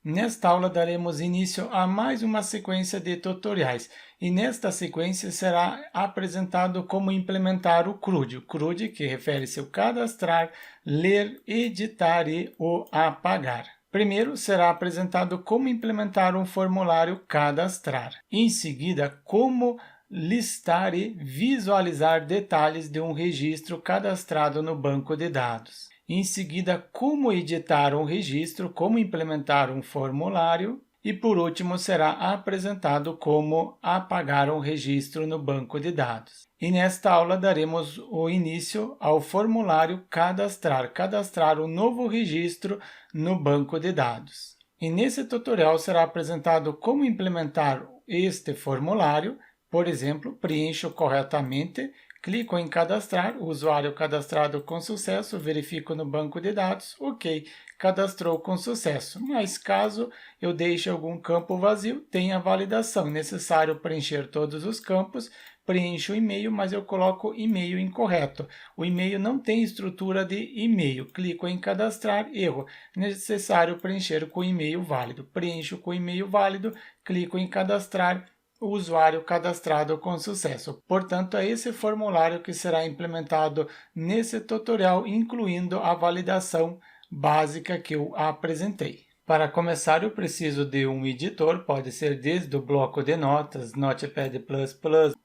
Nesta aula daremos início a mais uma sequência de tutoriais e nesta sequência será apresentado como implementar o CRUD. O CRUD que refere-se ao cadastrar, ler, editar e o apagar. Primeiro será apresentado como implementar um formulário cadastrar. Em seguida, como listar e visualizar detalhes de um registro cadastrado no banco de dados. Em seguida, como editar um registro, como implementar um formulário e, por último, será apresentado como apagar um registro no banco de dados. E nesta aula daremos o início ao formulário cadastrar um novo registro no banco de dados. E nesse tutorial será apresentado como implementar este formulário. Por exemplo, preencho corretamente, clico em cadastrar, o usuário cadastrado com sucesso, verifico no banco de dados, ok, cadastrou com sucesso. Mas caso eu deixe algum campo vazio, tem a validação, necessário preencher todos os campos, preencho o e-mail, mas eu coloco e-mail incorreto. O e-mail não tem estrutura de e-mail, clico em cadastrar, erro, necessário preencher com e-mail válido. Preencho com e-mail válido, clico em cadastrar, o usuário cadastrado com sucesso. Portanto, é esse formulário que será implementado nesse tutorial, incluindo a validação básica que eu apresentei. Para começar, eu preciso de um editor, pode ser desde o bloco de notas, Notepad++,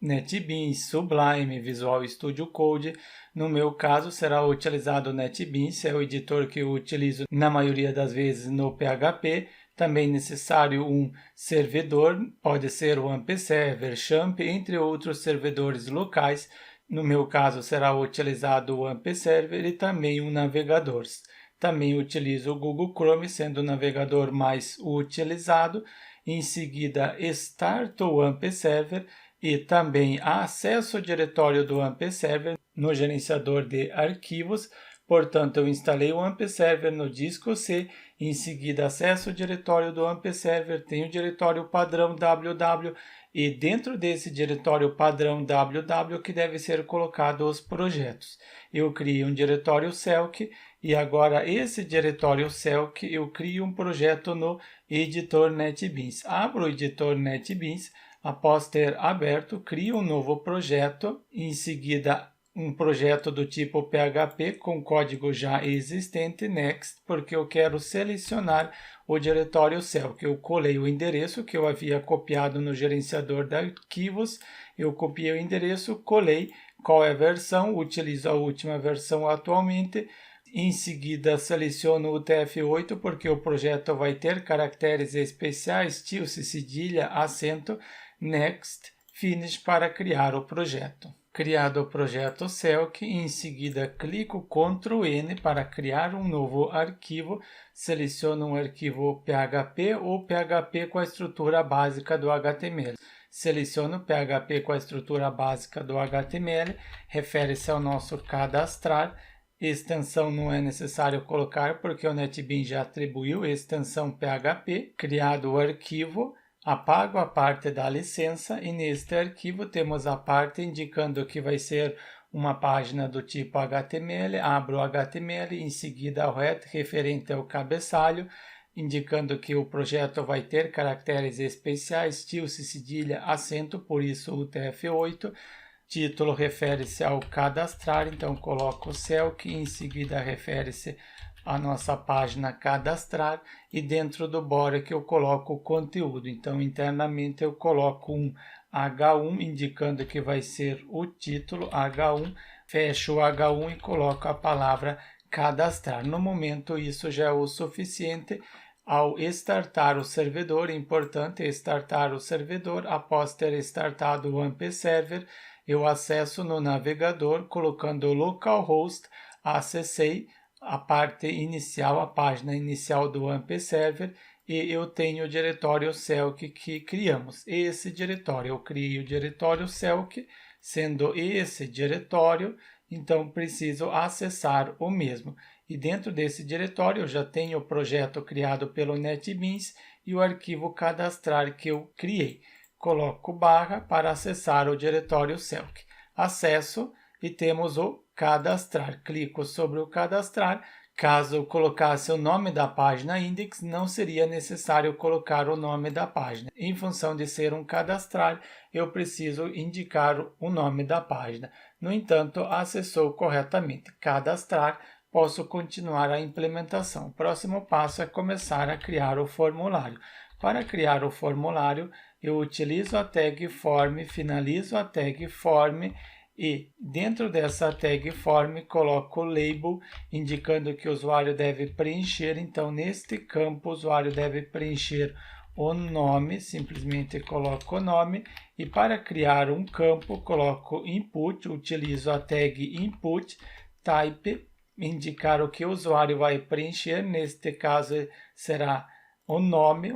NetBeans, Sublime, Visual Studio Code. No meu caso, será utilizado o NetBeans, é o editor que eu utilizo na maioria das vezes no PHP. Também necessário um servidor, pode ser o AMP-Server, Champ, entre outros servidores locais. No meu caso, será utilizado o AMP-Server e também um navegador. Também utilizo o Google Chrome, sendo o navegador mais utilizado. Em seguida, starto o AMP-Server e também acesso ao diretório do AMP-Server no gerenciador de arquivos. Portanto, eu instalei o AMP-Server no disco C, em seguida acesso o diretório do AMP-Server, tem o diretório padrão www e dentro desse diretório padrão www que deve ser colocado os projetos. Eu criei um diretório Celc e agora esse diretório Celc eu crio um projeto no editor NetBeans. Abro o editor NetBeans, após ter aberto, crio um novo projeto, em seguida um projeto do tipo PHP com código já existente, next, porque eu quero selecionar o diretório Celc. Eu colei o endereço que eu havia copiado no gerenciador de arquivos, eu copiei o endereço, colei qual é a versão, utilizo a última versão atualmente. Em seguida, seleciono o TF8 porque o projeto vai ter caracteres especiais, tilde, cedilha, acento, next, finish para criar o projeto. Criado o projeto Celc, em seguida clico Ctrl N para criar um novo arquivo, seleciono um arquivo PHP ou PHP com a estrutura básica do HTML. Seleciono PHP com a estrutura básica do HTML, refere-se ao nosso cadastrar. Extensão não é necessário colocar porque o NetBeans já atribuiu extensão PHP. Criado o arquivo, apago a parte da licença e neste arquivo temos a parte indicando que vai ser uma página do tipo HTML, abro o HTML, em seguida o RET referente ao cabeçalho, indicando que o projeto vai ter caracteres especiais, tilde, cedilha, acento, por isso o TF8. Título refere-se ao cadastrar, então coloco o Celc, em seguida refere-se a nossa página cadastrar e dentro do body que eu coloco o conteúdo. Então, internamente eu coloco um H1, indicando que vai ser o título H1, fecho o H1 e coloco a palavra cadastrar. No momento, isso já é o suficiente. Ao startar o servidor, é importante startar o servidor. Após ter startado o AMP-Server, eu acesso no navegador, colocando localhost, acessei a parte inicial, a página inicial do AMP-Server e eu tenho o diretório Celc que criamos. Esse diretório, eu criei o diretório Celc, sendo esse diretório, então preciso acessar o mesmo. E dentro desse diretório eu já tenho o projeto criado pelo NetBeans e o arquivo cadastrar que eu criei. Coloco barra para acessar o diretório Celc. Acesso e temos o cadastrar. Clico sobre o cadastrar, Caso eu colocasse o nome da página index, não seria necessário colocar o nome da página. Em função de ser um cadastrar, eu preciso indicar o nome da página. No entanto, acessou corretamente. Cadastrar, posso continuar a implementação. O próximo passo é começar a criar o formulário. Para criar o formulário, eu utilizo a tag form, finalizo a tag form e dentro dessa tag form coloco o label indicando que o usuário deve preencher. Então, neste campo, o usuário deve preencher o nome, simplesmente coloco o nome, e para criar um campo, coloco input, utilizo a tag input, type, indicar o que o usuário vai preencher, neste caso será o nome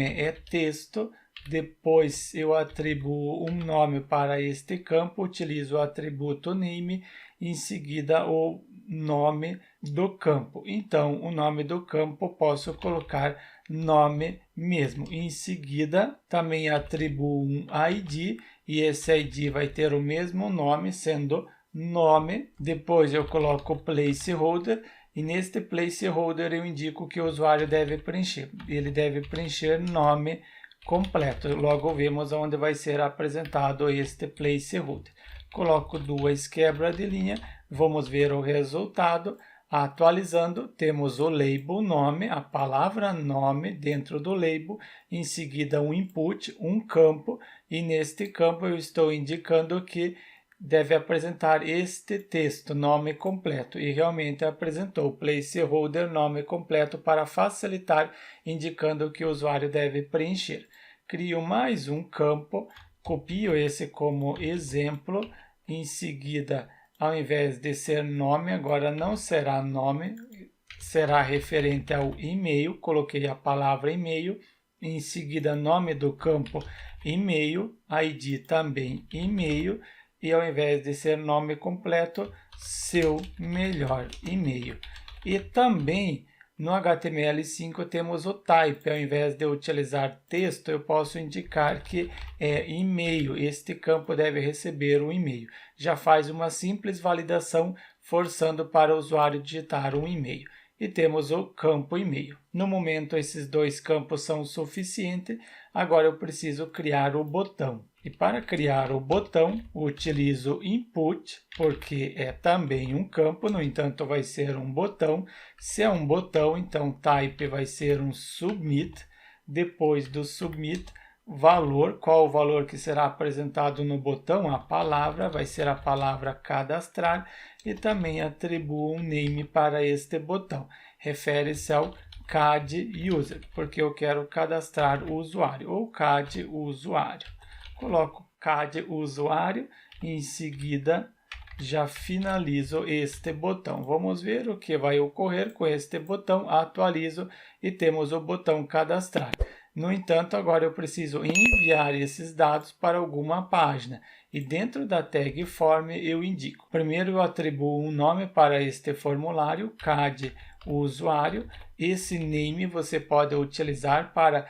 é texto. Depois eu atribuo um nome para este campo, utilizo o atributo name, em seguida o nome do campo. Então, o nome do campo posso colocar nome mesmo. Em seguida, também atribuo um ID, e esse ID vai ter o mesmo nome, sendo nome. Depois eu coloco placeholder, e neste placeholder eu indico que o usuário deve preencher. Ele deve preencher nome completo. Logo vemos onde vai ser apresentado este placeholder. Coloco 2 quebras de linha, vamos ver o resultado. Atualizando, temos o label nome, a palavra nome dentro do label, em seguida um input, um campo, e neste campo eu estou indicando que deve apresentar este texto, nome completo, e realmente apresentou placeholder nome completo para facilitar, indicando que o usuário deve preencher. Crio mais um campo, copio esse como exemplo, em seguida, ao invés de ser nome, agora não será nome, será referente ao e-mail, coloquei a palavra e-mail, em seguida nome do campo e-mail, ID também e-mail, e ao invés de ser nome completo, seu melhor e-mail. E também no HTML5 temos o type, ao invés de eu utilizar texto, eu posso indicar que é e-mail, este campo deve receber um e-mail. Já faz uma simples validação, forçando para o usuário digitar um e-mail. E temos o campo e-mail. No momento, esses 2 campos são suficientes, agora eu preciso criar o botão. E para criar o botão, utilizo input, porque é também um campo, no entanto vai ser um botão. Se é um botão, então type vai ser um submit. Depois do submit, valor, qual o valor que será apresentado no botão? A palavra, vai ser a palavra cadastrar, e também atribuo um name para este botão. Refere-se ao CAD user, porque eu quero cadastrar o usuário, ou CAD usuário. Coloco CAD usuário e em seguida já finalizo este botão. Vamos ver o que vai ocorrer com este botão. Atualizo e temos o botão cadastrar. No entanto, agora eu preciso enviar esses dados para alguma página. E dentro da tag form eu indico. Primeiro eu atribuo um nome para este formulário, CAD usuário. Esse name você pode utilizar para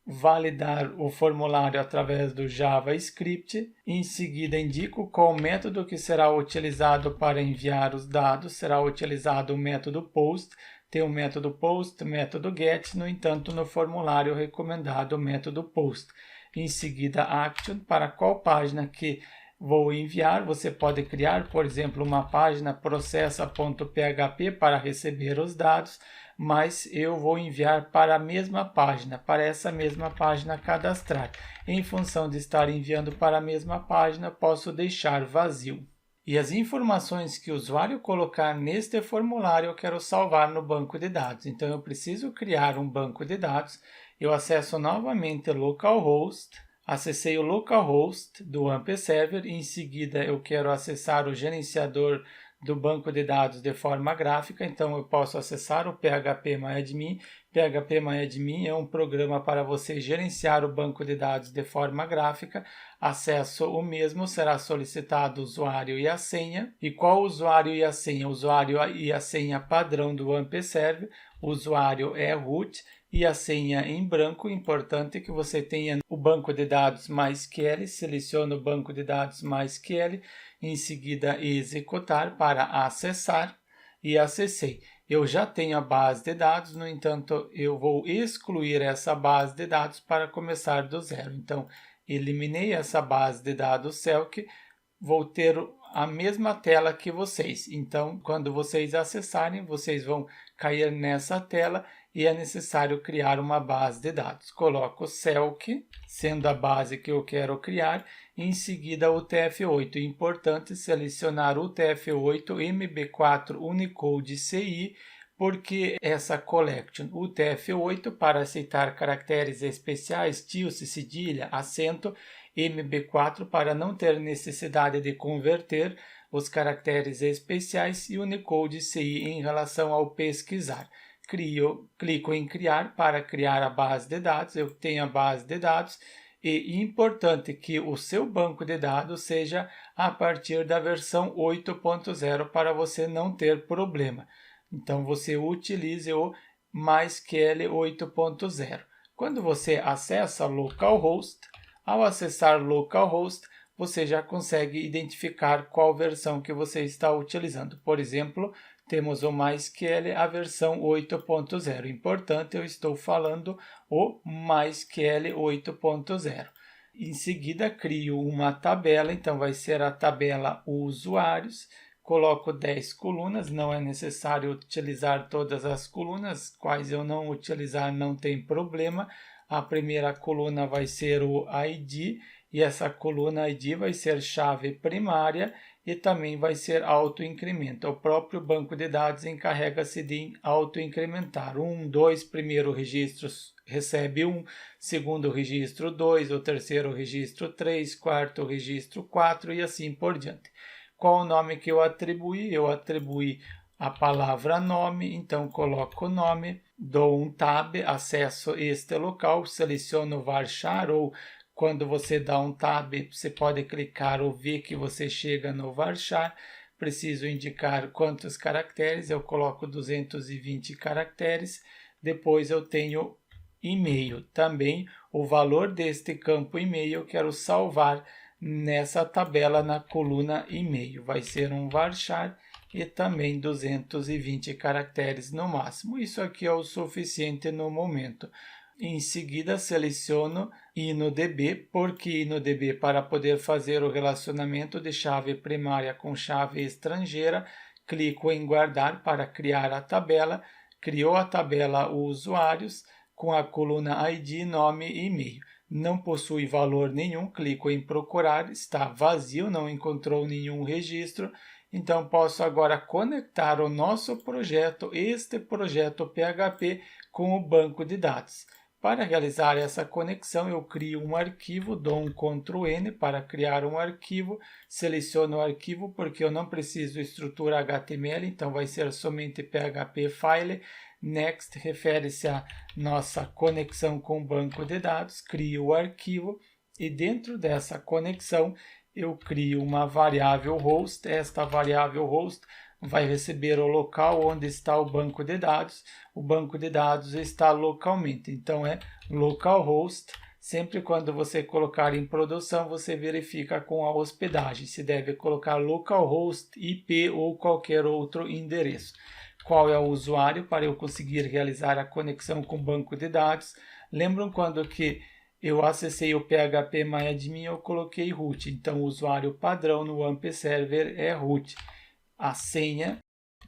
validar o formulário através do JavaScript. Em seguida, indico qual método que será utilizado para enviar os dados. Será utilizado o método POST. Tem o método POST, método GET. No entanto, no formulário recomendado o método POST. Em seguida, Action, para qual página que vou enviar. Você pode criar, por exemplo, uma página processa.php para receber os dados, mas eu vou enviar para a mesma página, para essa mesma página cadastrar. Em função de estar enviando para a mesma página, posso deixar vazio. E as informações que o usuário colocar neste formulário eu quero salvar no banco de dados. Então eu preciso criar um banco de dados. Eu acesso novamente localhost. Acessei o localhost do AMP Server. Em seguida eu quero acessar o gerenciador do banco de dados de forma gráfica, então eu posso acessar o phpMyAdmin. phpMyAdmin é um programa para você gerenciar o banco de dados de forma gráfica. Acesso o mesmo, será solicitado o usuário e a senha. E qual o usuário e a senha? O usuário e a senha padrão do AMP Server. O usuário é root e a senha em branco. Importante que você tenha o banco de dados MySQL. Selecione o banco de dados MySQL. Em seguida, executar para acessar, e acessei. Eu já tenho a base de dados, no entanto, eu vou excluir essa base de dados para começar do zero. Então, eliminei essa base de dados Celc, vou ter a mesma tela que vocês. Então, quando vocês acessarem, vocês vão cair nessa tela e é necessário criar uma base de dados. Coloco Celc, sendo a base que eu quero criar, e em seguida o TF8. Importante selecionar o TF8 MB4 Unicode CI, porque essa collection, o TF8, para aceitar caracteres especiais, tilde, cedilha, acento, MB4 para não ter necessidade de converter os caracteres especiais e Unicode CI em relação ao pesquisar. Clico em criar para criar a base de dados, eu tenho a base de dados e importante que o seu banco de dados seja a partir da versão 8.0 para você não ter problema. Então você utilize o MySQL 8.0. Quando você acessa localhost, ao acessar localhost, você já consegue identificar qual versão que você está utilizando. Por exemplo, temos o MySQL, a versão 8.0. Importante, eu estou falando o MySQL 8.0. Em seguida, crio uma tabela, então vai ser a tabela usuários. Coloco 10 colunas, não é necessário utilizar todas as colunas, quais eu não utilizar não tem problema. A primeira coluna vai ser o ID, e essa coluna ID vai ser chave primária e também vai ser autoincremento. O próprio banco de dados encarrega-se de autoincrementar. 1, 2, primeiro registro recebe 1, segundo registro 2, o terceiro registro 3, quarto registro 4 e assim por diante. Qual o nome que eu atribuí? Eu atribuí a palavra nome, então coloco o nome, dou um tab, acesso este local, seleciono varchar ou quando você dá um tab, você pode clicar ou ver que você chega no varchar. Preciso indicar quantos caracteres, eu coloco 220 caracteres. Depois eu tenho e-mail. Também o valor deste campo e-mail eu quero salvar nessa tabela na coluna e-mail. Vai ser um varchar e também 220 caracteres no máximo. Isso aqui é o suficiente no momento. Em seguida, seleciono InnoDB, porque InnoDB para poder fazer o relacionamento de chave primária com chave estrangeira. Clico em guardar para criar a tabela. Criou a tabela usuários com a coluna ID, nome e e-mail. Não possui valor nenhum, clico em procurar, está vazio, não encontrou nenhum registro. Então, posso agora conectar o nosso projeto, este projeto PHP, com o banco de dados. Para realizar essa conexão, eu crio um arquivo, dou um Ctrl N para criar um arquivo, seleciono o arquivo porque eu não preciso estrutura HTML, então vai ser somente PHP File. Next refere-se à nossa conexão com o banco de dados, crio o arquivo e dentro dessa conexão eu crio uma variável host. Esta variável host vai receber o local onde está o banco de dados. O banco de dados está localmente, então é localhost. Sempre quando você colocar em produção, você verifica com a hospedagem. Se deve colocar localhost, IP ou qualquer outro endereço. Qual é o usuário para eu conseguir realizar a conexão com o banco de dados? Lembram quando que eu acessei o PHPMyAdmin, eu coloquei root. Então, o usuário padrão no AMP Server é root. A senha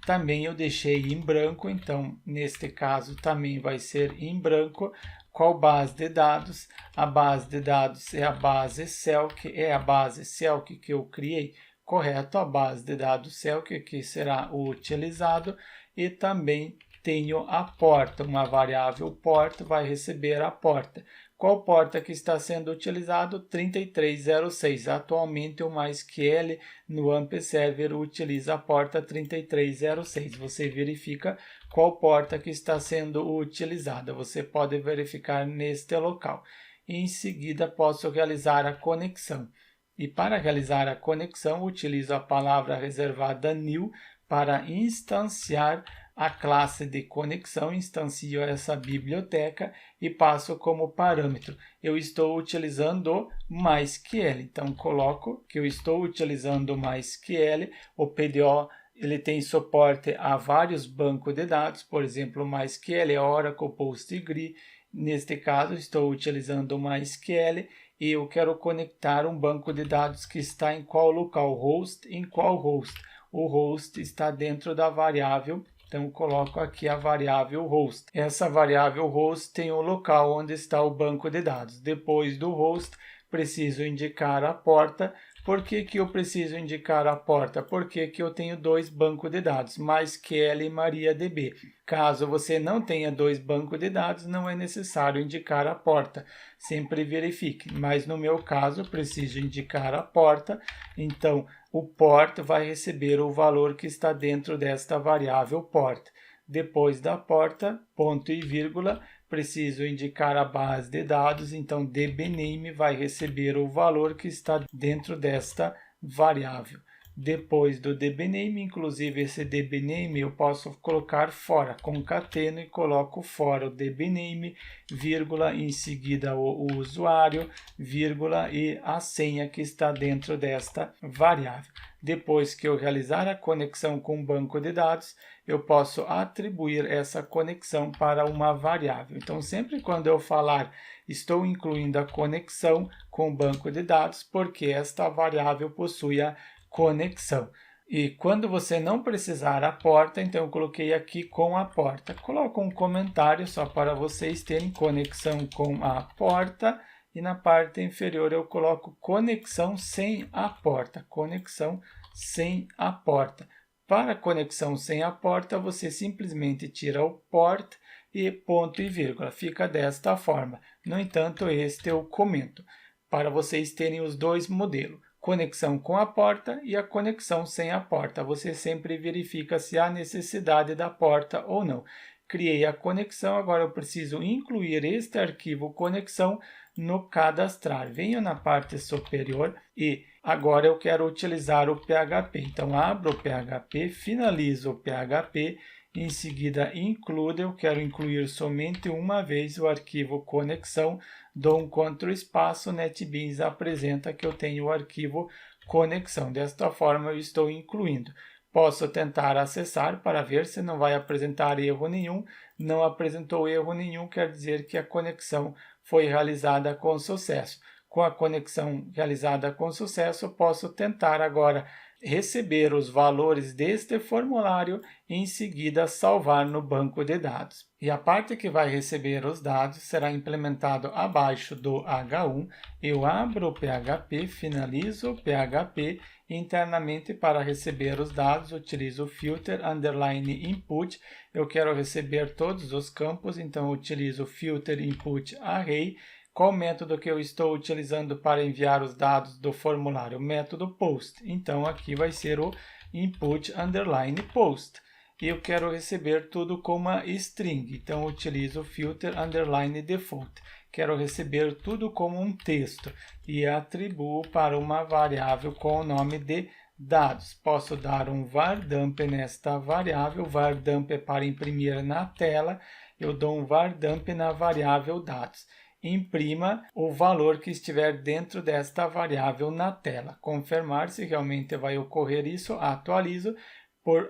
também eu deixei em branco, então neste caso também vai ser em branco. Qual base de dados? A base de dados é a base Celc, é a base Celc que eu criei, correto? A base de dados Celc que será utilizado e também tenho a porta, uma variável porta vai receber a porta. Qual porta que está sendo utilizado? 3306. Atualmente o MySQL no AMP Server utiliza a porta 3306. Você verifica qual porta que está sendo utilizada. Você pode verificar neste local. Em seguida, posso realizar a conexão. E para realizar a conexão, utilizo a palavra reservada new para instanciar a classe de conexão, instancio essa biblioteca e passo como parâmetro. Eu estou utilizando o MySQL, então coloco que eu estou utilizando o MySQL, o PDO ele tem suporte a vários bancos de dados, por exemplo, MySQL, Oracle, PostgreSQL. Neste caso, estou utilizando o MySQL e eu quero conectar um banco de dados que está em qual local, host, em qual host. O host está dentro da variável, então coloco aqui a variável host. Essa variável host tem o local onde está o banco de dados. Depois do host, preciso indicar a porta. Por que eu preciso indicar a porta? Porque eu tenho dois bancos de dados, MySQL e MariaDB. Caso você não tenha dois bancos de dados, não é necessário indicar a porta. Sempre verifique. Mas no meu caso, preciso indicar a porta. Então, o port vai receber o valor que está dentro desta variável port. Depois da porta, ponto e vírgula, preciso indicar a base de dados, então dbName vai receber o valor que está dentro desta variável. Depois do dbName, inclusive esse dbName eu posso colocar fora, concateno e coloco fora o dbName, vírgula, em seguida o usuário, vírgula e a senha que está dentro desta variável. Depois que eu realizar a conexão com o banco de dados, eu posso atribuir essa conexão para uma variável. Então, sempre quando eu falar estou incluindo a conexão com o banco de dados, porque esta variável possui a conexão. E quando você não precisar a porta, então eu coloquei aqui com a porta. Coloco um comentário só para vocês terem conexão com a porta. E na parte inferior eu coloco conexão sem a porta. Conexão sem a porta. Para conexão sem a porta, você simplesmente tira o port e ponto e vírgula. Fica desta forma. No entanto, este eu comento para vocês terem os dois modelos. Conexão com a porta e a conexão sem a porta. Você sempre verifica se há necessidade da porta ou não. Criei a conexão, agora eu preciso incluir este arquivo conexão no cadastrar. Venho na parte superior e agora eu quero utilizar o PHP. Então, abro o PHP, finalizo o PHP, em seguida include, eu quero incluir somente uma vez o arquivo conexão, dou um Ctrl espaço, NetBeans apresenta que eu tenho o arquivo conexão. Desta forma, eu estou incluindo. Posso tentar acessar para ver se não vai apresentar erro nenhum. Não apresentou erro nenhum, quer dizer que a conexão foi realizada com sucesso. Com a conexão realizada com sucesso, posso tentar agora receber os valores deste formulário e em seguida salvar no banco de dados. E a parte que vai receber os dados será implementado abaixo do H1. Eu abro o PHP, finalizo o PHP. Internamente, para receber os dados, utilizo o filter underline input. Eu quero receber todos os campos, então utilizo o filter input array. Qual método que eu estou utilizando para enviar os dados do formulário? O método post. Então, aqui vai ser o input underline post. E eu quero receber tudo com uma string. Então, eu utilizo o filter underline default. Quero receber tudo como um texto e atribuo para uma variável com o nome de dados. Posso dar um vardump nesta variável. Vardump é para imprimir na tela. Eu dou um vardump na variável dados. Imprima o valor que estiver dentro desta variável na tela. Confirmar se realmente vai ocorrer isso, atualizo.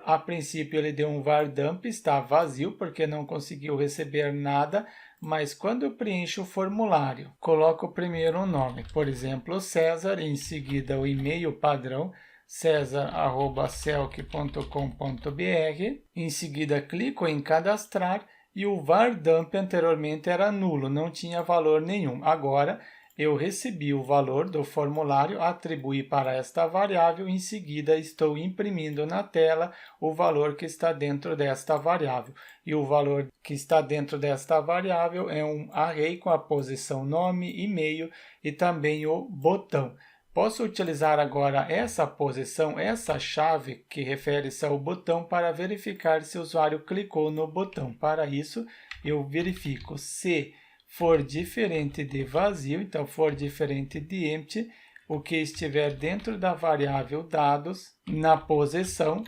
A princípio ele deu um vardump, está vazio porque não conseguiu receber nada, mas quando eu preencho o formulário, coloco primeiro um nome, por exemplo, César, em seguida o e-mail padrão, cesar@celc.com.br, em seguida clico em cadastrar e o vardump anteriormente era nulo, não tinha valor nenhum. Agora eu recebi o valor do formulário, atribuí para esta variável, em seguida estou imprimindo na tela o valor que está dentro desta variável. E o valor que está dentro desta variável é um array com a posição nome, e-mail e também o botão. Posso utilizar agora essa posição, essa chave que refere-se ao botão para verificar se o usuário clicou no botão. Para isso, eu verifico se for diferente de vazio, então for diferente de empty, o que estiver dentro da variável dados, na posição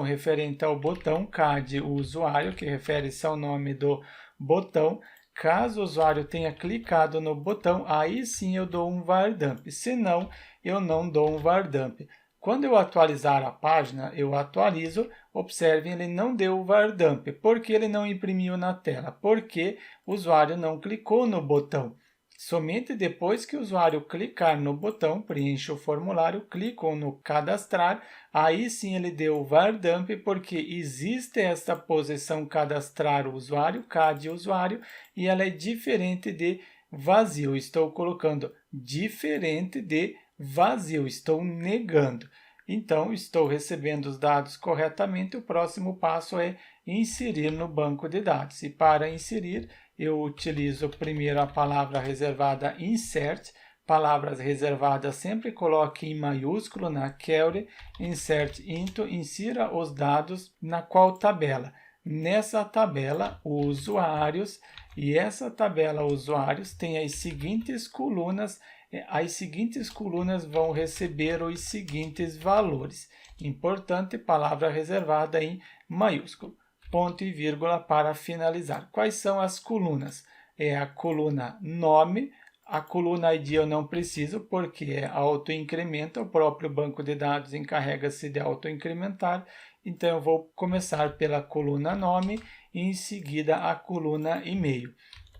referente ao botão, CAD o usuário, que refere-se ao nome do botão. Caso o usuário tenha clicado no botão, aí sim eu dou um vardump. Se não, eu não dou um vardump. Quando eu atualizar a página, eu atualizo, observem, ele não deu o VARDUMP. Por que ele não imprimiu na tela? Porque o usuário não clicou no botão. Somente depois que o usuário clicar no botão, preencha o formulário, clicam no cadastrar, aí sim ele deu o VARDUMP, porque existe esta posição cadastrar o usuário, CAD usuário, e ela é diferente de vazio. Estou colocando diferente de vazio, estou negando. Então, estou recebendo os dados corretamente, o próximo passo é inserir no banco de dados. E para inserir, eu utilizo primeiro a palavra reservada insert. Palavras reservadas sempre coloque em maiúsculo na query, insert into, insira os dados na qual tabela. Nessa tabela, usuários, e essa tabela usuários tem as seguintes colunas. As seguintes colunas vão receber os seguintes valores. Importante, palavra reservada em maiúsculo. Ponto e vírgula para finalizar. Quais são as colunas? É a coluna nome, a coluna ID eu não preciso porque é autoincrementa, o próprio banco de dados encarrega-se de autoincrementar, então eu vou começar pela coluna nome e em seguida a coluna e-mail.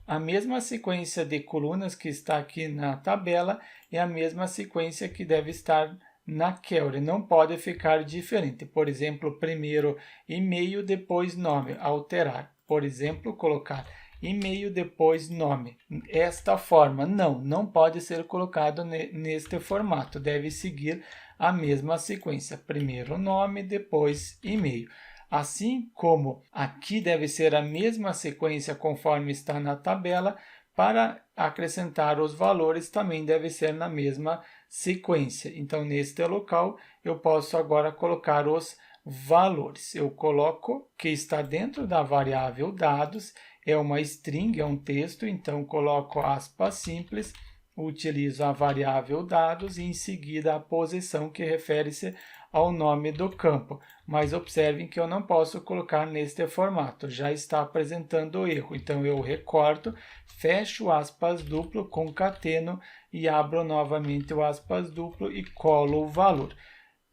A mesma sequência de colunas que está aqui na tabela é a mesma sequência que deve estar na query, não pode ficar diferente. Por exemplo, primeiro e-mail, depois nome, alterar. Por exemplo, colocar e-mail, depois nome. Esta forma, não pode ser colocado neste formato, deve seguir a mesma sequência. Primeiro nome, depois e-mail. Assim como aqui deve ser a mesma sequência conforme está na tabela, para acrescentar os valores também deve ser na mesma sequência. Então, neste local, eu posso agora colocar os valores. Eu coloco que está dentro da variável dados, é uma string, é um texto, então coloco aspas simples, utilizo a variável dados e em seguida a posição que refere-se ao nome do campo. Mas observem que eu não posso colocar neste formato, já está apresentando o erro. Então eu recorto, fecho aspas duplo, concateno e abro novamente o aspas duplo e colo o valor.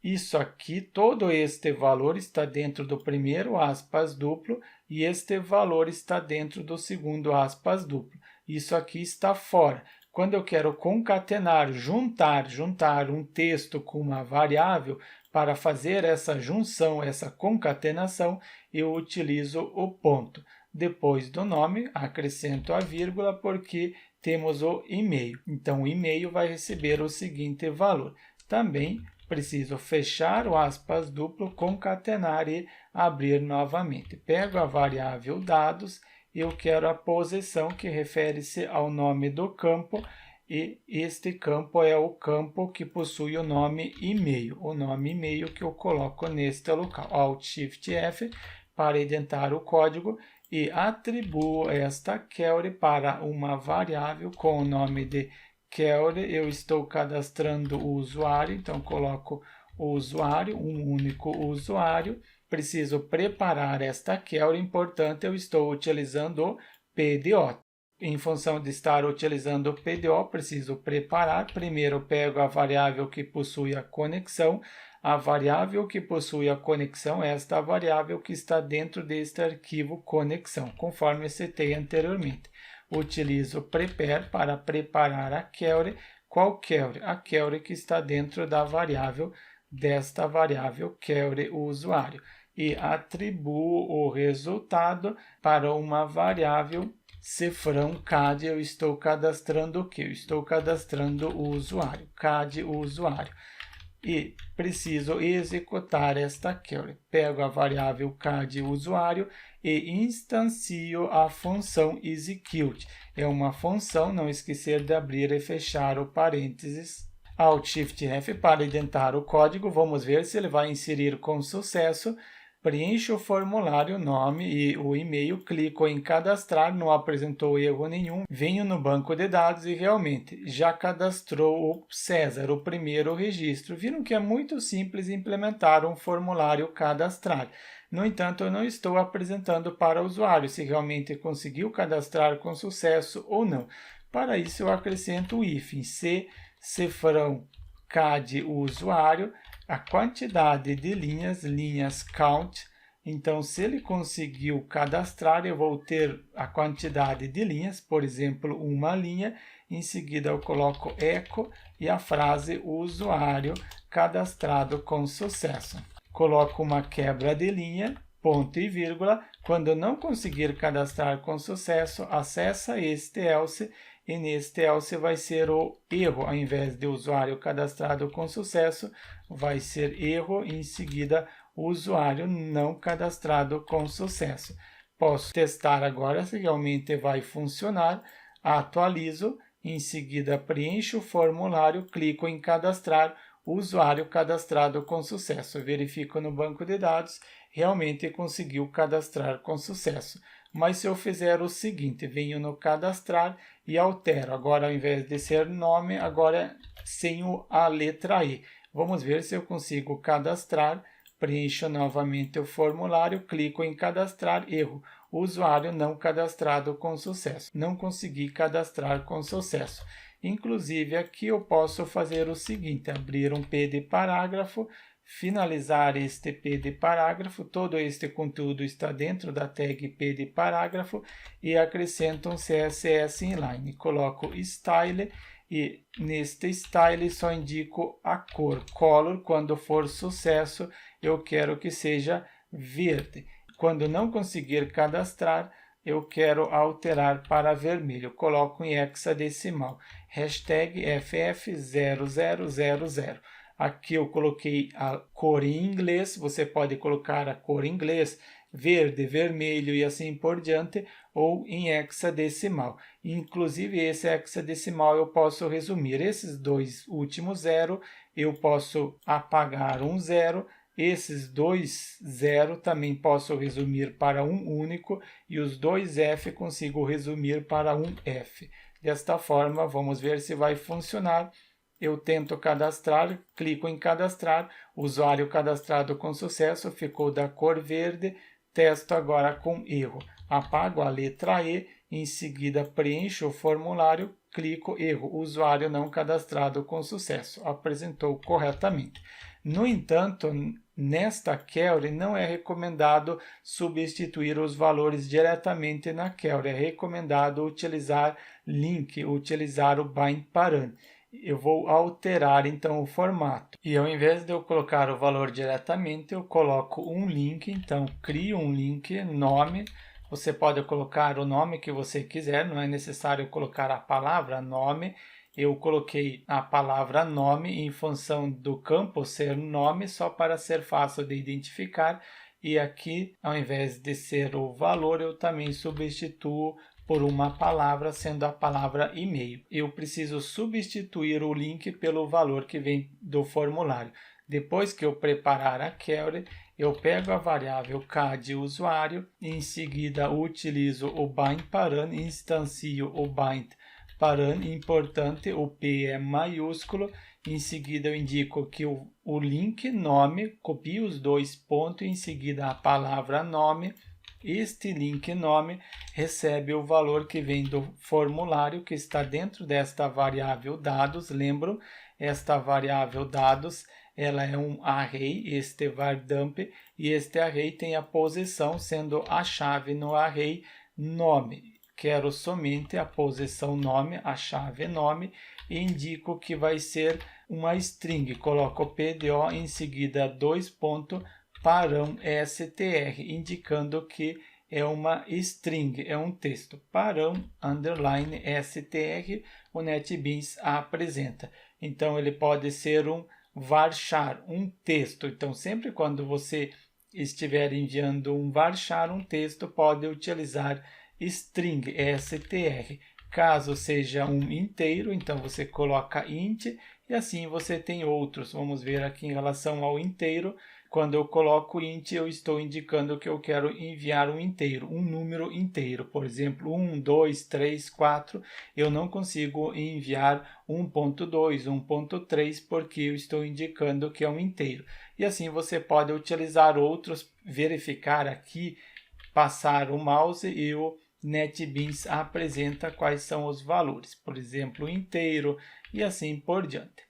Isso aqui, todo este valor está dentro do primeiro aspas duplo e este valor está dentro do segundo aspas duplo. Isso aqui está fora. Quando eu quero concatenar, juntar um texto com uma variável, para fazer essa junção, essa concatenação, eu utilizo o ponto. Depois do nome, acrescento a vírgula porque temos o e-mail. Então, o e-mail vai receber o seguinte valor. Também preciso fechar o aspas duplo, concatenar e abrir novamente. Pego a variável dados, eu quero a posição que refere-se ao nome do campo e este campo é o campo que possui o nome e-mail, o nome e-mail que eu coloco neste local. Alt Shift F para indentar o código e atribuo esta query para uma variável com o nome de query. Eu estou cadastrando o usuário, então coloco o usuário, um único usuário. Preciso preparar esta query, importante, eu estou utilizando o PDO. Em função de estar utilizando o PDO, preciso preparar. Primeiro, pego a variável que possui a conexão. A variável que possui a conexão é esta variável que está dentro deste arquivo conexão, conforme citei anteriormente. Utilizo prepare para preparar a query. Qual query? A query que está dentro da variável, desta variável query usuário. E atribuo o resultado para uma variável cifrão CAD. Eu estou cadastrando o que? Eu estou cadastrando o usuário, CAD o usuário. E preciso executar esta query. Pego a variável CAD usuário e instancio a função execute. É uma função, não esquecer de abrir e fechar o parênteses. Alt Shift F para indentar o código. Vamos ver se ele vai inserir com sucesso. Preencho o formulário, nome e o e-mail, clico em cadastrar, não apresentou erro nenhum, venho no banco de dados e realmente já cadastrou o César, o primeiro registro. Viram que é muito simples implementar um formulário cadastrar. No entanto, eu não estou apresentando para o usuário se realmente conseguiu cadastrar com sucesso ou não. Para isso, eu acrescento o if, cifrão CAD usuário, a quantidade de linhas count. Então, se ele conseguiu cadastrar, eu vou ter a quantidade de linhas, por exemplo, uma linha. Em seguida, eu coloco echo e a frase usuário cadastrado com sucesso. Coloco uma quebra de linha, ponto e vírgula. Quando não conseguir cadastrar com sucesso, acessa este else e neste else vai ser o erro. Ao invés de usuário cadastrado com sucesso, vai ser erro e em seguida usuário não cadastrado com sucesso. Posso testar agora se realmente vai funcionar. Atualizo, em seguida preencho o formulário, clico em cadastrar, usuário cadastrado com sucesso. Verifico no banco de dados, realmente conseguiu cadastrar com sucesso. Mas se eu fizer o seguinte, venho no cadastrar e altero. Agora, ao invés de ser nome, agora é sem a letra E. Vamos ver se eu consigo cadastrar. Preencho novamente o formulário, clico em cadastrar, erro. Usuário não cadastrado com sucesso. Não consegui cadastrar com sucesso. Inclusive, aqui eu posso fazer o seguinte, abrir um P de parágrafo, finalizar este P de parágrafo, todo este conteúdo está dentro da tag P de parágrafo e acrescento um CSS inline. Coloco style e neste style só indico a cor, color, quando for sucesso eu quero que seja verde. Quando não conseguir cadastrar, eu quero alterar para vermelho. Coloco em hexadecimal, hashtag FF0000. Aqui eu coloquei a cor em inglês, você pode colocar a cor em inglês, verde, vermelho e assim por diante, ou em hexadecimal. Inclusive, esse hexadecimal eu posso resumir. Esses dois últimos zero, eu posso apagar um zero. Esses dois zero também posso resumir para um único e os dois F consigo resumir para um F. Desta forma, vamos ver se vai funcionar. Eu tento cadastrar, clico em cadastrar, usuário cadastrado com sucesso, ficou da cor verde, testo agora com erro. Apago a letra E, em seguida preencho o formulário, clico erro, usuário não cadastrado com sucesso, apresentou corretamente. No entanto, nesta query não é recomendado substituir os valores diretamente na query, é recomendado utilizar link, utilizar o bind param. Eu vou alterar então o formato e ao invés de eu colocar o valor diretamente, eu coloco um link, então crio um link, nome, você pode colocar o nome que você quiser, não é necessário colocar a palavra nome. Eu coloquei a palavra nome em função do campo ser nome, só para ser fácil de identificar. E aqui, ao invés de ser o valor, eu também substituo por uma palavra, sendo a palavra e-mail. Eu preciso substituir o link pelo valor que vem do formulário. Depois que eu preparar a query, eu pego a variável CAD usuário, em seguida utilizo o bind param, instancio o bind param, importante, o P é maiúsculo, em seguida eu indico que o link nome, copio os dois pontos, em seguida a palavra nome, este link nome recebe o valor que vem do formulário que está dentro desta variável dados, lembram, esta variável dados, ela é um array, este vardump, e este array tem a posição sendo a chave no array nome. Quero somente a posição nome, a chave nome, e indico que vai ser uma string. Coloco PDO, em seguida dois pontos, param str, indicando que é uma string, é um texto. Param, underline, str, o NetBeans apresenta. Então, ele pode ser um varchar, um texto. Então, sempre quando você estiver enviando um varchar, um texto, pode utilizar string, str. Caso seja um inteiro, então você coloca int e assim você tem outros. Vamos ver aqui em relação ao inteiro. Quando eu coloco int, eu estou indicando que eu quero enviar um inteiro, um número inteiro. Por exemplo, 1, 2, 3, 4. Eu não consigo enviar 1.2, 1.3, porque eu estou indicando que é um inteiro. E assim você pode utilizar outros, verificar aqui, passar o mouse e o NetBeans apresenta quais são os valores. Por exemplo, inteiro e assim por diante.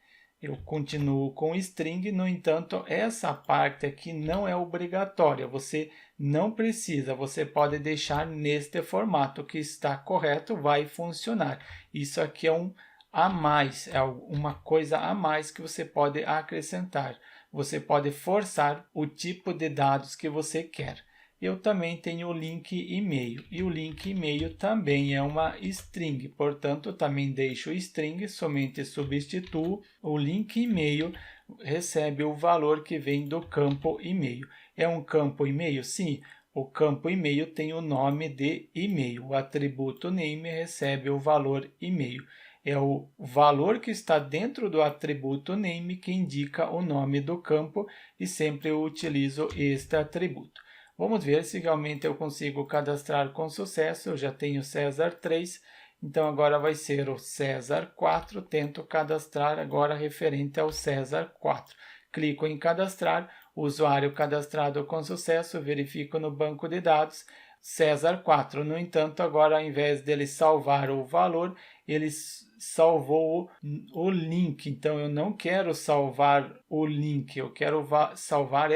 eu continuo com string, no entanto, essa parte aqui não é obrigatória, você não precisa, você pode deixar neste formato que está correto, vai funcionar. Isso aqui é um a mais, é uma coisa a mais que você pode acrescentar. Você pode forçar o tipo de dados que você quer. Eu também tenho o link e-mail, e o link e-mail também é uma string, portanto, também deixo string, somente substituo o link e-mail, recebe o valor que vem do campo e-mail. É um campo e-mail? Sim, o campo e-mail tem o nome de e-mail, o atributo name recebe o valor e-mail. É o valor que está dentro do atributo name que indica o nome do campo e sempre eu utilizo este atributo. Vamos ver se realmente eu consigo cadastrar com sucesso. Eu já tenho César 3, então agora vai ser o César 4. Tento cadastrar agora referente ao César 4. Clico em cadastrar, usuário cadastrado com sucesso, verifico no banco de dados, César 4. No entanto, agora ao invés dele salvar o valor, ele salvou o link. Então eu não quero salvar o link, eu quero salvar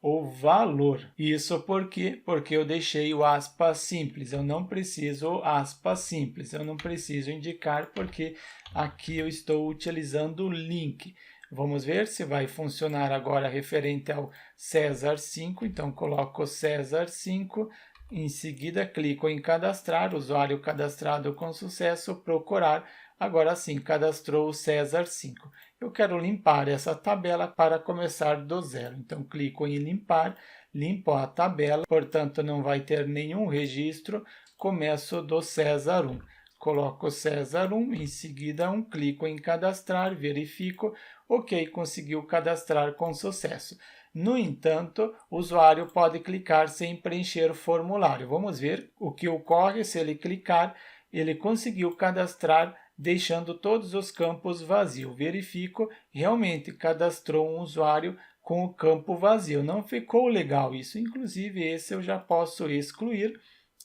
o valor. Isso por quê? Porque eu deixei o aspas simples. Eu não preciso aspas simples. Eu não preciso indicar porque aqui eu estou utilizando o link. Vamos ver se vai funcionar agora referente ao César 5. Então, coloco César 5. Em seguida, clico em cadastrar. Usuário cadastrado com sucesso. Procurar. Agora sim, cadastrou o César 5. Eu quero limpar essa tabela para começar do zero. Então, clico em limpar, limpo a tabela, portanto, não vai ter nenhum registro. Começo do César 1. Coloco César 1, em seguida clico em cadastrar, verifico, ok, conseguiu cadastrar com sucesso. No entanto, o usuário pode clicar sem preencher o formulário. Vamos ver o que ocorre se ele clicar. Ele conseguiu cadastrar deixando todos os campos vazios. Verifico, realmente cadastrou um usuário com o campo vazio. Não ficou legal isso, inclusive esse eu já posso excluir.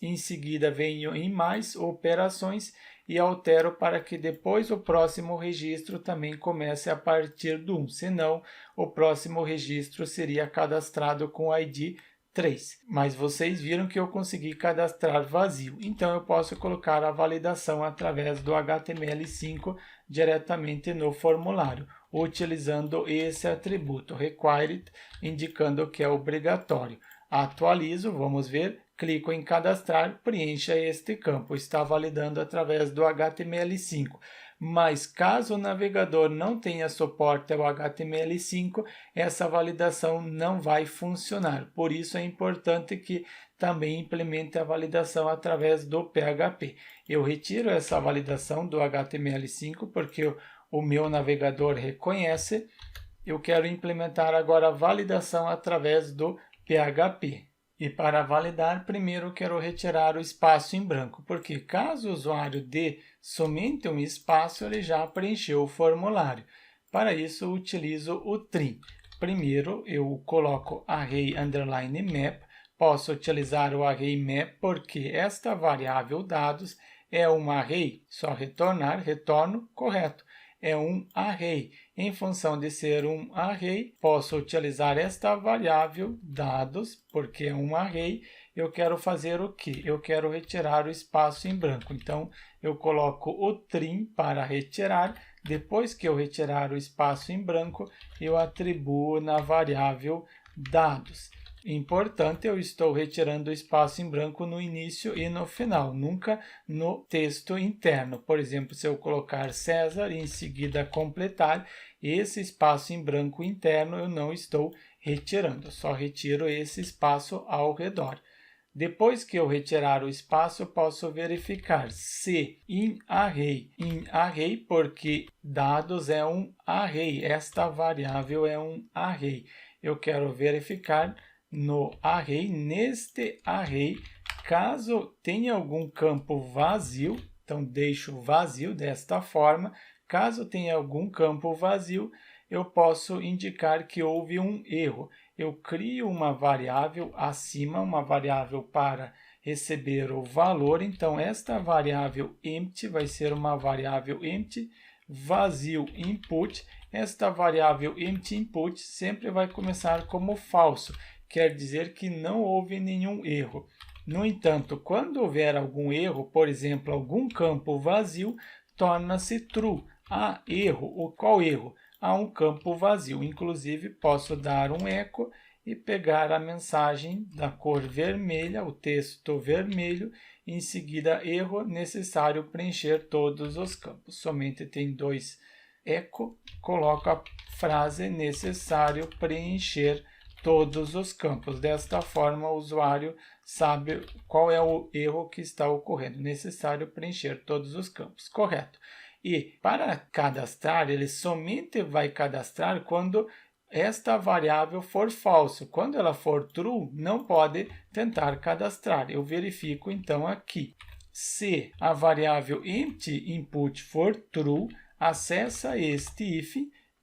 Em seguida venho em mais operações e altero para que depois o próximo registro também comece a partir do 1, senão o próximo registro seria cadastrado com o ID 3. Mas vocês viram que eu consegui cadastrar vazio, então eu posso colocar a validação através do HTML5 diretamente no formulário, utilizando esse atributo required, indicando que é obrigatório. Atualizo, vamos ver, clico em cadastrar, preencha este campo, está validando através do HTML5. Mas caso o navegador não tenha suporte ao HTML5, essa validação não vai funcionar. Por isso é importante que também implemente a validação através do PHP. Eu retiro essa validação do HTML5 porque o meu navegador reconhece. Eu quero implementar agora a validação através do PHP. E para validar, primeiro quero retirar o espaço em branco, porque caso o usuário dê somente um espaço, ele já preencheu o formulário. Para isso, utilizo o trim. Primeiro, eu coloco array_map. Posso utilizar o array_map porque esta variável dados é um array. Só retornar, retorno, correto. É um array. Em função de ser um array, posso utilizar esta variável dados, porque é um array. Eu quero fazer o quê? Eu quero retirar o espaço em branco. Então, eu coloco o trim para retirar. Depois que eu retirar o espaço em branco, eu atribuo na variável dados. Importante, eu estou retirando o espaço em branco no início e no final, nunca no texto interno. Por exemplo, se eu colocar César e em seguida completar, esse espaço em branco interno eu não estou retirando, só retiro esse espaço ao redor. Depois que eu retirar o espaço, eu posso verificar se in array porque dados é um array, esta variável é um array. Eu quero verificar no array, neste array, caso tenha algum campo vazio, então deixo vazio desta forma. Caso tenha algum campo vazio, eu posso indicar que houve um erro. Eu crio uma variável acima, uma variável para receber o valor. Então, esta variável empty vai ser uma variável empty, vazio input. esta variável empty input sempre vai começar como falso, quer dizer que não houve nenhum erro. No entanto, quando houver algum erro, por exemplo, algum campo vazio, torna-se true. Há erro. Qual erro? Há um campo vazio. Inclusive, posso dar um echo e pegar a mensagem da cor vermelha, o texto vermelho, em seguida erro, necessário preencher todos os campos. Somente tem 2 echo, coloco a frase necessário preencher todos os campos. Desta forma, o usuário sabe qual é o erro que está ocorrendo. Necessário preencher todos os campos. Correto. E para cadastrar, ele somente vai cadastrar quando esta variável for falso. Quando ela for true, não pode tentar cadastrar. Eu verifico então aqui. Se a variável empty input for true, acessa este if,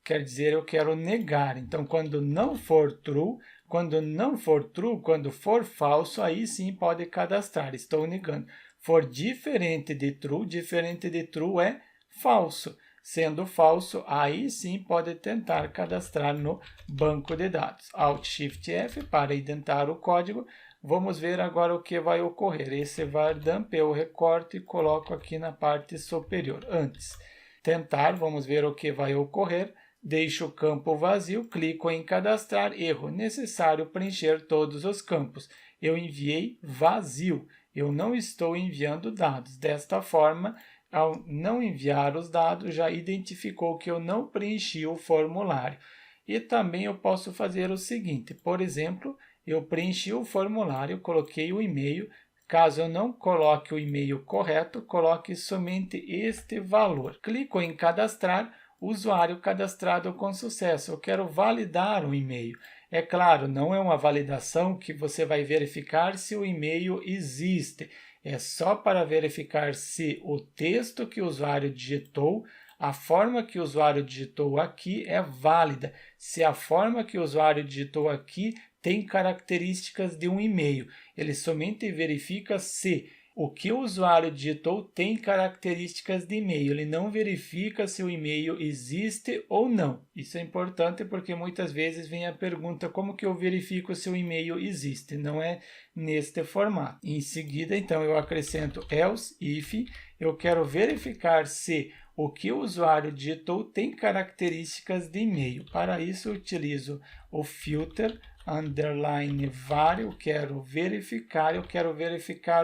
quer dizer, eu quero negar. Então, quando não for true, quando for falso, aí sim pode cadastrar. Estou negando. For diferente de true é falso. Sendo falso, aí sim pode tentar cadastrar no banco de dados. Alt Shift F para indentar o código. Vamos ver agora o que vai ocorrer. Esse var dump eu recorto e coloco aqui na parte superior. Antes, tentar, vamos ver o que vai ocorrer. Deixo o campo vazio, clico em cadastrar, erro, necessário preencher todos os campos. Eu enviei vazio, eu não estou enviando dados. Desta forma, ao não enviar os dados, já identificou que eu não preenchi o formulário. E também eu posso fazer o seguinte, por exemplo, eu preenchi o formulário, coloquei o e-mail. Caso eu não coloque o e-mail correto, coloque somente este valor. Clico em cadastrar, usuário cadastrado com sucesso. Eu quero validar o e-mail. É claro, não é uma validação que você vai verificar se o e-mail existe. É só para verificar se o texto que o usuário digitou, a forma que o usuário digitou aqui é válida. Se a forma que o usuário digitou aqui tem características de um e-mail. Ele somente verifica se o que o usuário digitou tem características de e-mail. Ele não verifica se o e-mail existe ou não. Isso é importante porque muitas vezes vem a pergunta como que eu verifico se o e-mail existe. Não é neste formato. Em seguida, então, eu acrescento else if. Eu quero verificar se o que o usuário digitou tem características de e-mail. Para isso, eu utilizo o filter underline var. Eu quero verificar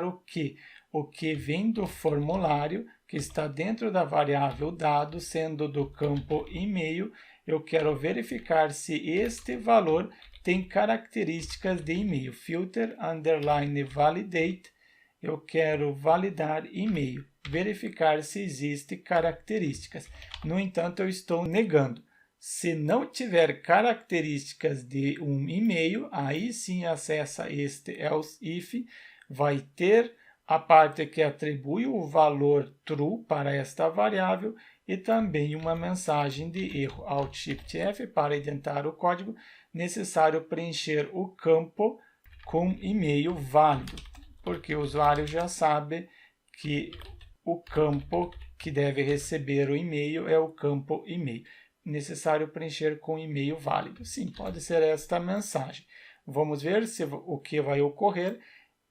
o que? O que vem do formulário, que está dentro da variável dado, sendo do campo e-mail. Eu quero verificar se este valor tem características de e-mail. Filter underline validate. Eu quero validar e-mail, verificar se existe características. No entanto, eu estou negando. Se não tiver características de um e-mail, aí sim acessa este else if, vai ter a parte que atribui o valor true para esta variável e também uma mensagem de erro. Alt Shift F para indentar o código, necessário preencher o campo com e-mail válido, porque o usuário já sabe que o campo que deve receber o e-mail é o campo e-mail. Necessário preencher com e-mail válido. Sim, pode ser esta mensagem. Vamos ver o que vai ocorrer.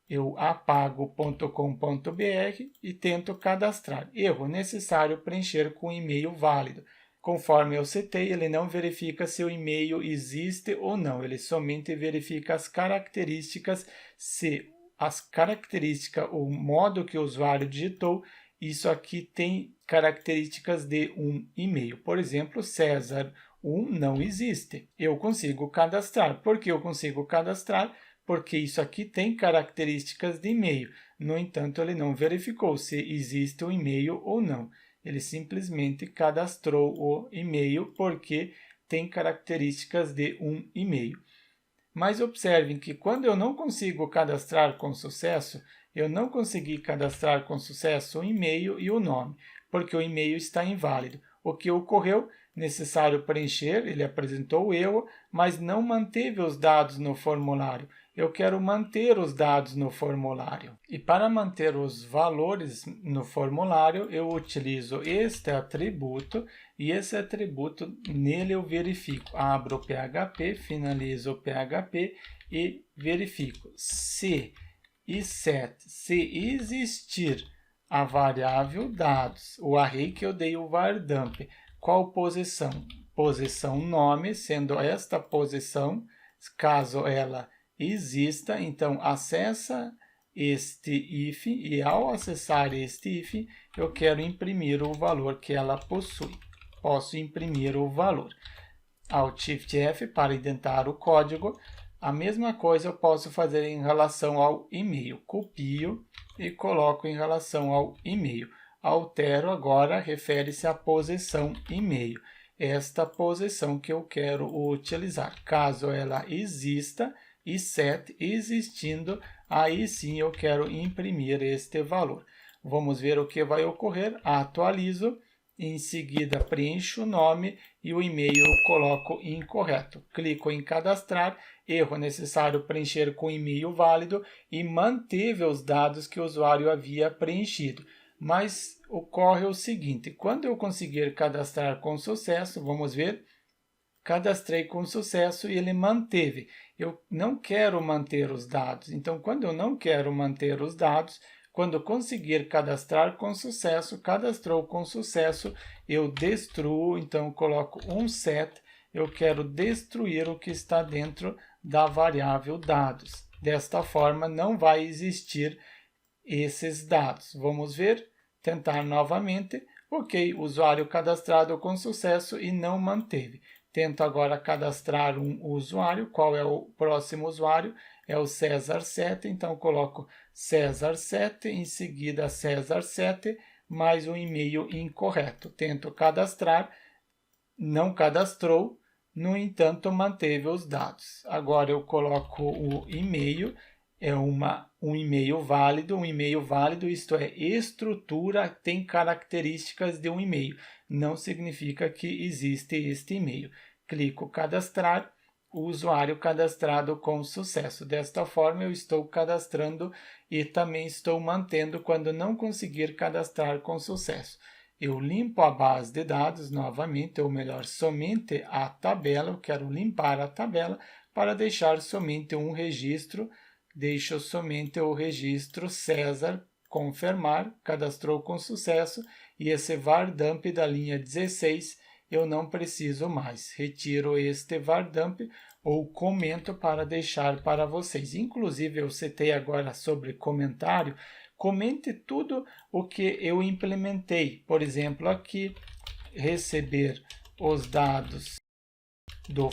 Eu apago .com.br e tento cadastrar. Erro, necessário preencher com e-mail válido. Conforme eu citei, ele não verifica se o e-mail existe ou não. Ele somente verifica as características, se as características, o modo que o usuário digitou, isso aqui tem características de um e-mail. Por exemplo, César1 não existe. Eu consigo cadastrar. Por que eu consigo cadastrar? Porque isso aqui tem características de e-mail. No entanto, ele não verificou se existe um e-mail ou não. Ele simplesmente cadastrou o e-mail porque tem características de um e-mail. Mas observem que quando eu não consigo cadastrar com sucesso, eu não consegui cadastrar com sucesso o e-mail e o nome, porque o e-mail está inválido. O que ocorreu? Necessário preencher, ele apresentou o erro, mas não manteve os dados no formulário. eu quero manter os dados no formulário. E para manter os valores no formulário, eu utilizo este atributo, e esse atributo, nele eu verifico. Abro o PHP, finalizo o PHP e verifico se existir a variável dados, o array que eu dei o vardump, qual posição? Posição nome, sendo esta posição, caso ela exista, então acessa este if, e ao acessar este if, eu quero imprimir o valor que ela possui. Posso imprimir o valor. Alt Shift F para indentar o código. A mesma coisa eu posso fazer em relação ao e-mail. Copio e coloco em relação ao e-mail. Altero agora, refere-se à posição e-mail. Esta posição que eu quero utilizar. Caso ela exista, e set existindo, aí sim eu quero imprimir este valor. Vamos ver o que vai ocorrer. Atualizo. Em seguida, preencho o nome e o e-mail eu coloco incorreto. Clico em cadastrar, erro necessário preencher com e-mail válido e manteve os dados que o usuário havia preenchido. Mas ocorre o seguinte, quando eu conseguir cadastrar com sucesso, vamos ver, cadastrei com sucesso e ele manteve. Eu não quero manter os dados, então quando eu não quero manter os dados, quando conseguir cadastrar com sucesso, cadastrou com sucesso, eu destruo, então coloco um set, eu quero destruir o que está dentro da variável dados. Desta forma, não vai existir esses dados. Vamos ver, tentar novamente. Ok, usuário cadastrado com sucesso e não manteve. Tento agora cadastrar um usuário. Qual é o próximo usuário? É o César7, então coloco César7, em seguida César7, mais um e-mail incorreto. Tento cadastrar, não cadastrou, no entanto manteve os dados. Agora eu coloco o e-mail, é um e-mail válido, isto é, estrutura, tem características de um e-mail, não significa que existe este e-mail. Clico cadastrar, o usuário cadastrado com sucesso. Desta forma, eu estou cadastrando e também estou mantendo quando não conseguir cadastrar com sucesso. Eu limpo a base de dados novamente, ou melhor, somente a tabela. Eu quero limpar a tabela para deixar somente um registro. Deixo somente o registro César, confirmar, cadastrou com sucesso, e esse vardump da linha 16 eu não preciso mais. Retiro este vardump ou comento para deixar para vocês. Inclusive, eu citei agora sobre comentário. Comente tudo o que eu implementei. Por exemplo, aqui, receber os dados do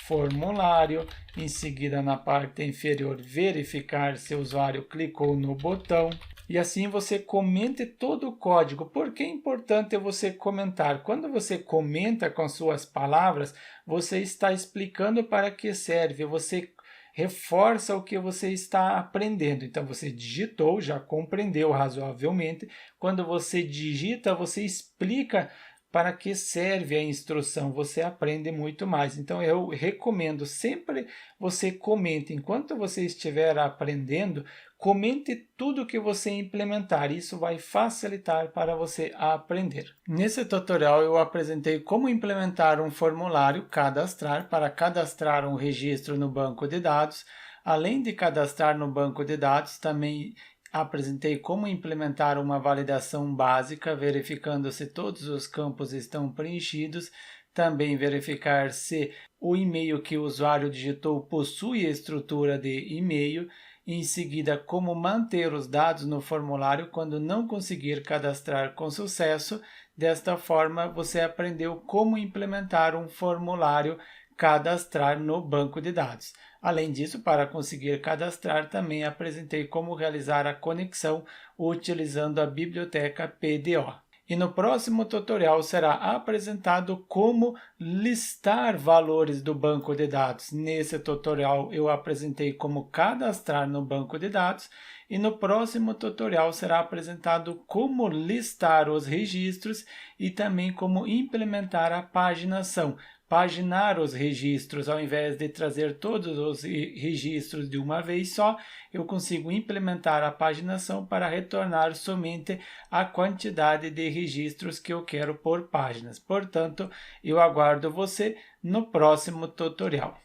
formulário. Em seguida, na parte inferior, verificar se o usuário clicou no botão. E assim você comente todo o código. Por que é importante você comentar? Quando você comenta com suas palavras, você está explicando para que serve, você reforça o que você está aprendendo. Então, você digitou, já compreendeu razoavelmente. Quando você digita, você explica para que serve a instrução, você aprende muito mais. Então, eu recomendo sempre você comente, enquanto você estiver aprendendo, comente tudo que você implementar, isso vai facilitar para você aprender. Nesse tutorial eu apresentei como implementar um formulário cadastrar para cadastrar um registro no banco de dados. Além de cadastrar no banco de dados, também apresentei como implementar uma validação básica, verificando se todos os campos estão preenchidos, também verificar se o e-mail que o usuário digitou possui a estrutura de e-mail, em seguida como manter os dados no formulário quando não conseguir cadastrar com sucesso. Desta forma, você aprendeu como implementar um formulário cadastrar no banco de dados. Além disso, para conseguir cadastrar, também apresentei como realizar a conexão utilizando a biblioteca PDO. E no próximo tutorial será apresentado como listar valores do banco de dados. Nesse tutorial eu apresentei como cadastrar no banco de dados e no próximo tutorial será apresentado como listar os registros e também como implementar a paginação. paginar os registros, ao invés de trazer todos os registros de uma vez só, eu consigo implementar a paginação para retornar somente a quantidade de registros que eu quero por páginas. Portanto, eu aguardo você no próximo tutorial.